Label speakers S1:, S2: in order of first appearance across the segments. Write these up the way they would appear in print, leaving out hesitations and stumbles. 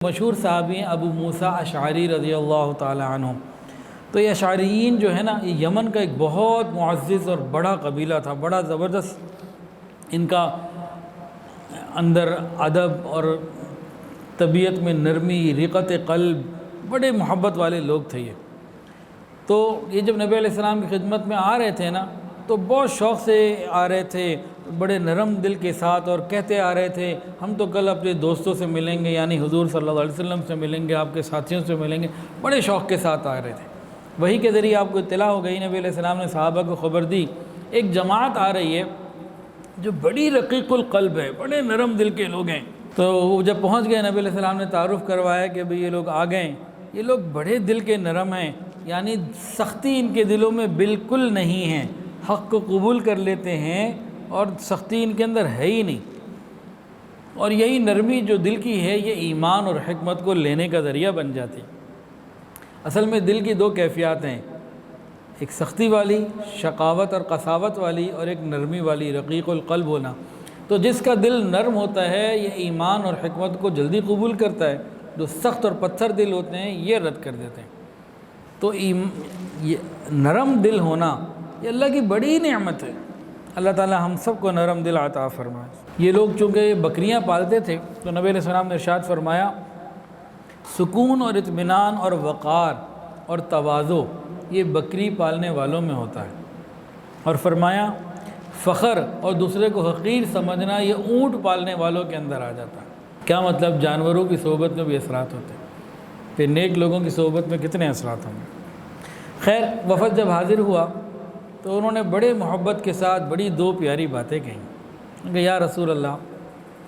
S1: مشہور صحابی ہیں ابو موسیٰ اشعری رضی اللہ تعالی عنہ۔ تو یہ اشعریین جو ہے نا، یہ یمن کا ایک بہت معزز اور بڑا قبیلہ تھا، بڑا زبردست ان کا اندر ادب اور طبیعت میں نرمی، رقت قلب، بڑے محبت والے لوگ تھے یہ۔ تو یہ جب نبی علیہ السلام کی خدمت میں آ رہے تھے نا، تو بہت شوق سے آ رہے تھے، بڑے نرم دل کے ساتھ، اور کہتے آ رہے تھے ہم تو کل اپنے دوستوں سے ملیں گے، یعنی حضور صلی اللہ علیہ وسلم سے ملیں گے، آپ کے ساتھیوں سے ملیں گے، بڑے شوق کے ساتھ آ رہے تھے۔ وہی کے ذریعے آپ کو اطلاع ہو گئی، نبی علیہ السلام نے صحابہ کو خبر دی ایک جماعت آ رہی ہے جو بڑی رقیق القلب ہے، بڑے نرم دل کے لوگ ہیں۔ تو وہ جب پہنچ گئے، نبی علیہ السلام نے تعارف کروایا کہ بھئی یہ لوگ آ گئے، یہ لوگ بڑے دل کے نرم ہیں، یعنی سختی ان کے دلوں میں بالکل نہیں ہے، حق کو قبول کر لیتے ہیں اور سختی ان کے اندر ہے ہی نہیں۔ اور یہی نرمی جو دل کی ہے، یہ ایمان اور حکمت کو لینے کا ذریعہ بن جاتی۔ اصل میں دل کی دو کیفیات ہیں، ایک سختی والی، شقاوت اور قساوت والی، اور ایک نرمی والی، رقیق القلب ہونا۔ تو جس کا دل نرم ہوتا ہے یہ ایمان اور حکمت کو جلدی قبول کرتا ہے، جو سخت اور پتھر دل ہوتے ہیں یہ رد کر دیتے ہیں۔ تو یہ نرم دل ہونا یہ اللہ کی بڑی نعمت ہے۔ اللہ تعالی ہم سب کو نرم دل عطا فرمائے۔ یہ لوگ چونکہ بکریاں پالتے تھے، تو نبی علیہ السلام نے ارشاد فرمایا سکون اور اطمینان اور وقار اور تواضع یہ بکری پالنے والوں میں ہوتا ہے، اور فرمایا فخر اور دوسرے کو حقیر سمجھنا یہ اونٹ پالنے والوں کے اندر آ جاتا ہے۔ کیا مطلب؟ جانوروں کی صحبت میں بھی اثرات ہوتے ہیں، پھر نیک لوگوں کی صحبت میں کتنے اثرات ہوں گے۔ خیر، وفد جب حاضر ہوا تو انہوں نے بڑے محبت کے ساتھ بڑی دو پیاری باتیں کہیں کہ یا رسول اللہ،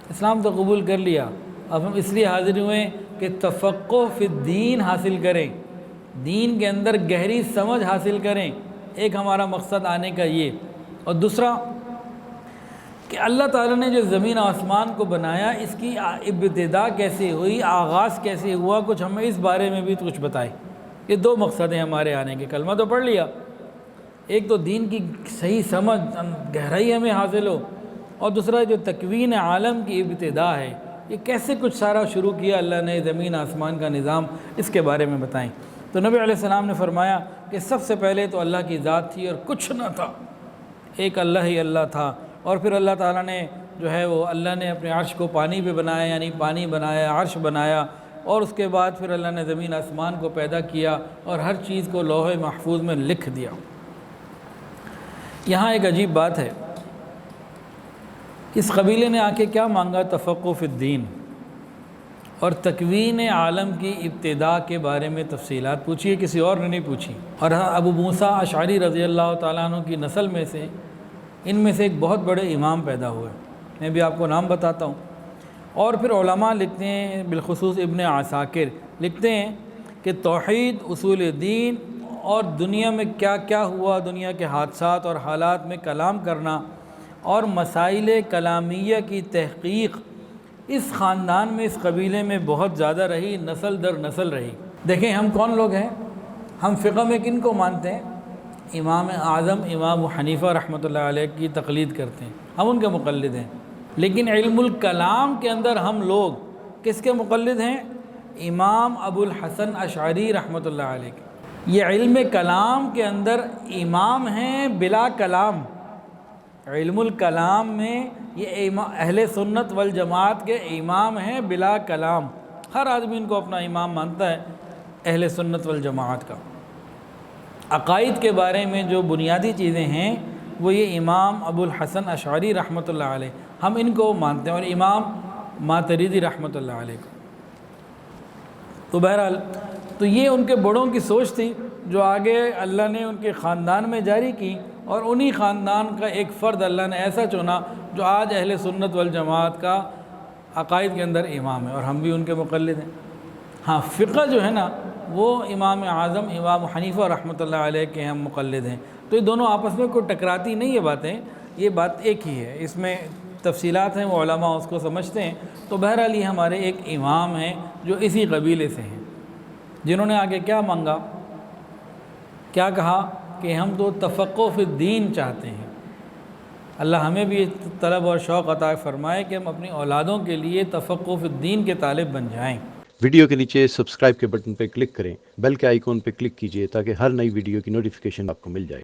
S1: اسلام تو قبول کر لیا، اب ہم اس لیے حاضر ہوئے کہ تفقہ فی الدین حاصل کریں، دین کے اندر گہری سمجھ حاصل کریں، ایک ہمارا مقصد آنے کا یہ، اور دوسرا کہ اللہ تعالیٰ نے جو زمین آسمان کو بنایا اس کی ابتدا کیسے ہوئی، آغاز کیسے ہوا، کچھ ہمیں اس بارے میں بھی کچھ بتائے۔ یہ دو مقصد ہیں ہمارے آنے کے۔ کلمہ تو پڑھ لیا، ایک تو دین کی صحیح سمجھ، گہرائی ہمیں حاصل ہو، اور دوسرا جو تکوین عالم کی ابتدا ہے، یہ کیسے کچھ سارا شروع کیا اللہ نے، زمین آسمان کا نظام، اس کے بارے میں بتائیں۔ تو نبی علیہ السلام نے فرمایا کہ سب سے پہلے تو اللہ کی ذات تھی اور کچھ نہ تھا، ایک اللہ ہی اللہ تھا، اور پھر اللہ تعالیٰ نے جو ہے وہ اللہ نے اپنے عرش کو پانی پہ بنایا، یعنی پانی بنایا، عرش بنایا، اور اس کے بعد پھر اللہ نے زمین آسمان کو پیدا کیا اور ہر چیز کو لوح محفوظ میں لکھ دیا۔ یہاں ایک عجیب بات ہے، اس قبیلے نے آ کے کیا مانگا؟ تفقہ فی الدین، اور تکوین عالم کی ابتدا کے بارے میں تفصیلات پوچھی، کسی اور نے نہیں پوچھی۔ اور ابو موسیٰ اشعری رضی اللہ تعالیٰ عنہ کی نسل میں سے، ان میں سے ایک بہت بڑے امام پیدا ہوئے، میں بھی آپ کو نام بتاتا ہوں۔ اور پھر علماء لکھتے ہیں، بالخصوص ابن عساکر لکھتے ہیں کہ توحید، اصول دین اور دنیا میں کیا کیا ہوا، دنیا کے حادثات اور حالات میں کلام کرنا اور مسائل کلامیہ کی تحقیق اس خاندان میں، اس قبیلے میں بہت زیادہ رہی، نسل در نسل رہی۔ دیکھیں ہم کون لوگ ہیں، ہم فقہ میں کن کو مانتے ہیں؟ امام اعظم امام حنیفہ رحمۃ اللہ علیہ کی تقلید کرتے ہیں، ہم ان کے مقلد ہیں۔ لیکن علم الکلام کے اندر ہم لوگ کس کے مقلد ہیں؟ امام ابو الحسن اشعری رحمۃ اللہ علیہ کے۔ یہ علم کلام کے اندر امام ہیں بلا کلام، علم الکلام میں یہ اہل سنت والجماعت کے امام ہیں بلا کلام، ہر آدمی ان کو اپنا امام مانتا ہے اہل سنت والجماعت کا۔ عقائد کے بارے میں جو بنیادی چیزیں ہیں وہ یہ امام ابو الحسن اشعری رحمۃ اللہ علیہ، ہم ان کو مانتے ہیں، اور امام ماتریدی رحمۃ اللہ علیہ کو۔ تو بہرحال تو یہ ان کے بڑوں کی سوچ تھی جو آگے اللہ نے ان کے خاندان میں جاری کی، اور انہی خاندان کا ایک فرد اللہ نے ایسا چنا جو آج اہل سنت والجماعت کا عقائد کے اندر امام ہے، اور ہم بھی ان کے مقلد ہیں۔ ہاں، فقہ جو ہے نا وہ امام اعظم امام حنیفہ رحمۃ اللہ علیہ کے ہم مقلد ہیں۔ تو یہ دونوں آپس میں کوئی ٹکراتی نہیں ہے باتیں، یہ بات ایک ہی ہے، اس میں تفصیلات ہیں، وہ علماء اس کو سمجھتے ہیں۔ تو بہرحال یہ ہمارے ایک امام ہیں جو اسی قبیلے سے ہیں، جنہوں نے آگے کیا مانگا، کیا کہا کہ ہم تو تفقہ فی الدین چاہتے ہیں۔ اللہ ہمیں بھی طلب اور شوق عطا فرمائے کہ ہم اپنی اولادوں کے لیے تفقہ فی الدین کے طالب بن جائیں۔
S2: ویڈیو کے نیچے سبسکرائب کے بٹن پہ کلک کریں، بیل کے آئیکن پہ کلک کیجئے تاکہ ہر نئی ویڈیو کی نوٹیفیکیشن آپ کو مل جائے۔